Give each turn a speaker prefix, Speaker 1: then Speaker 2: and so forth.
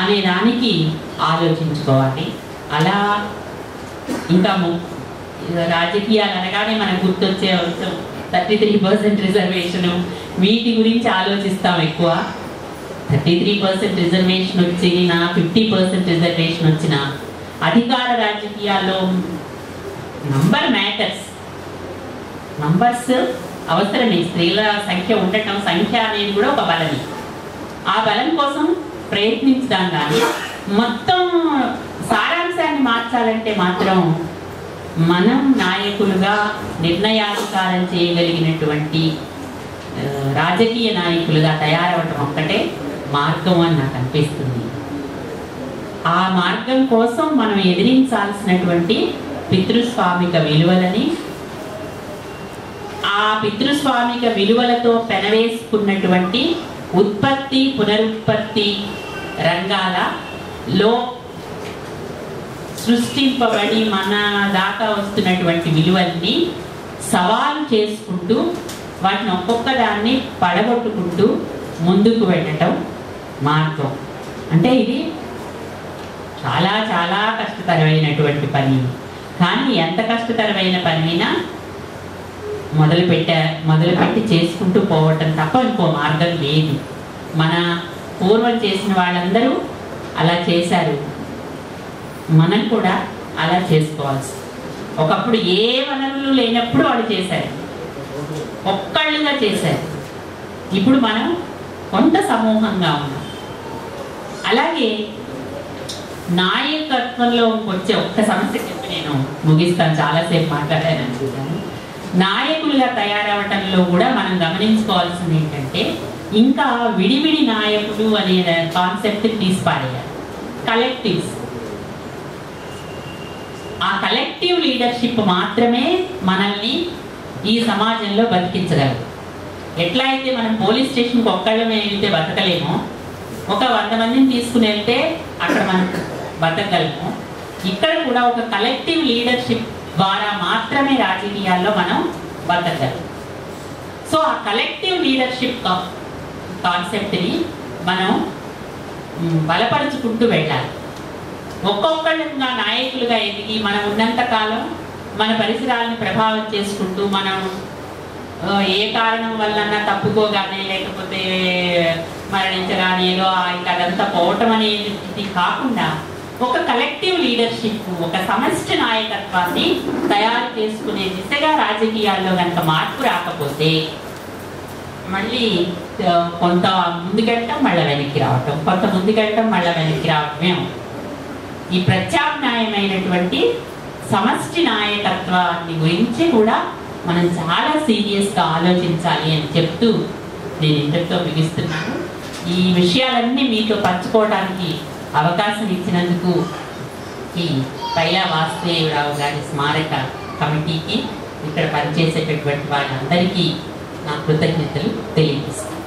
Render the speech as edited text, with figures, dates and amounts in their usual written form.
Speaker 1: అనే దానికి ఆలోచించుకోవాలి. అలా ఇంకా రాజకీయాలు అనగానే మనకు గుర్తొచ్చే అంశం 33% రిజర్వేషను. వీటి గురించి ఆలోచిస్తాం ఎక్కువ. 33% రిజర్వేషన్ వచ్చినా 50% రిజర్వేషన్ వచ్చినా అధికార రాజకీయాల్లో నంబర్ మ్యాటర్స్. నంబర్స్ అవసరమే. స్త్రీల సంఖ్య ఉండటం, సంఖ్య అనేది కూడా ఒక బలమే. ఆ బలం కోసం ప్రయత్నించడం కానీ మొత్తం సారాంశాన్ని మార్చాలంటే మాత్రం మనం నాయకులుగా నిర్ణయాధికారం చేయగలిగినటువంటి రాజకీయ నాయకులుగా తయారవటం ఒక్కటే మార్గం అని నాకు అనిపిస్తుంది. ఆ మార్గం కోసం మనం ఎదిరించాల్సినటువంటి పితృస్వామిక విలువలని, ఆ పితృస్వామిక విలువలతో పెనవేసుకున్నటువంటి ఉత్పత్తి పునరుత్పత్తి రంగాలలో సృష్టింపబడి మన దాకా వస్తున్నటువంటి విలువల్ని సవాలు చేసుకుంటూ వాటిని ఒక్కొక్క దాన్ని పడగొట్టుకుంటూ ముందుకు వెళ్ళటం మార్గం. అంటే ఇది చాలా చాలా కష్టతరమైనటువంటి పని. కానీ ఎంత కష్టతరమైన పనైనా మొదలుపెట్టి చేసుకుంటూ పోవటం తప్ప ఇంకో మార్గం లేదు. మన పూర్వం చేసిన వాళ్ళందరూ అలా చేశారు, మనం కూడా అలా చేసుకోవాల్సి. ఒకప్పుడు ఏ వనరులు లేనప్పుడు వాళ్ళు చేశారు, ఒక్కళ్ళుగా చేశారు. ఇప్పుడు మనం కొంత సమూహంగా ఉన్నాం. అలాగే నాయకత్వంలో వచ్చే ఒక్క సమస్య చెప్పి నేను ముగిస్తాను, చాలాసేపు మాట్లాడాను అనుకుంటాను. నాయకులుగా తయారవటంలో కూడా మనం గమనించుకోవాల్సింది ఏంటంటే ఇంకా విడివిడి నాయకుడు అనే కాన్సెప్ట్ తీసిపారేయాలి. కలెక్టివ్స్, ఆ కలెక్టివ్ లీడర్షిప్ మాత్రమే మనల్ని ఈ సమాజంలో బతికించగలదు. ఎట్లా అయితే మనం పోలీస్ స్టేషన్కి ఒక్కళ్ళమే వెళ్తే బతకలేమో, ఒక 100 మందిని తీసుకుని వెళ్తే అక్కడ మనం బతకగలము. ఇక్కడ కూడా ఒక కలెక్టివ్ లీడర్షిప్ ద్వారా మాత్రమే రాజకీయాల్లో మనం బతకగలం. సో ఆ కలెక్టివ్ లీడర్షిప్ కాన్సెప్ట్ని మనం బలపరుచుకుంటూ వెళ్ళాలి. ఒక్కొక్కళ్ళుగా నాయకులుగా ఎదిగి మనం ఉన్నంతకాలం మన పరిసరాలను ప్రభావం చేసుకుంటూ మనం ఏ కారణం వల్లన్నా తప్పుకోగానే లేకపోతే మరణించగానే ఏదో ఇంకా అదంతా పోవటం అనేది కాకుండా ఒక కలెక్టివ్ లీడర్షిప్, ఒక సమష్టి నాయకత్వాన్ని తయారు చేసుకునే దిశగా రాజకీయాల్లో కనుక మార్పు రాకపోతే మళ్ళీ కొంత ముందుకెళ్ళటం మళ్ళీ వెనక్కి రావటం, కొంత ముందుకెళ్ళటం మళ్ళీ వెనక్కి రావటమే. ఈ ప్రత్యామ్నాయమైనటువంటి సమష్టి నాయకత్వాన్ని గురించి కూడా మనం చాలా సీరియస్గా ఆలోచించాలి అని చెప్తూ నేను ఇంతటితో ముగిస్తున్నాను. ఈ విషయాలన్నీ మీతో పంచుకోవడానికి అవకాశం ఇచ్చినందుకు ఈ పైలా వాసుదేవరావు గారి స్మారక కమిటీకి, ఇక్కడ పనిచేసేటటువంటి వాళ్ళందరికీ నా కృతజ్ఞతలు తెలియజేస్తాను.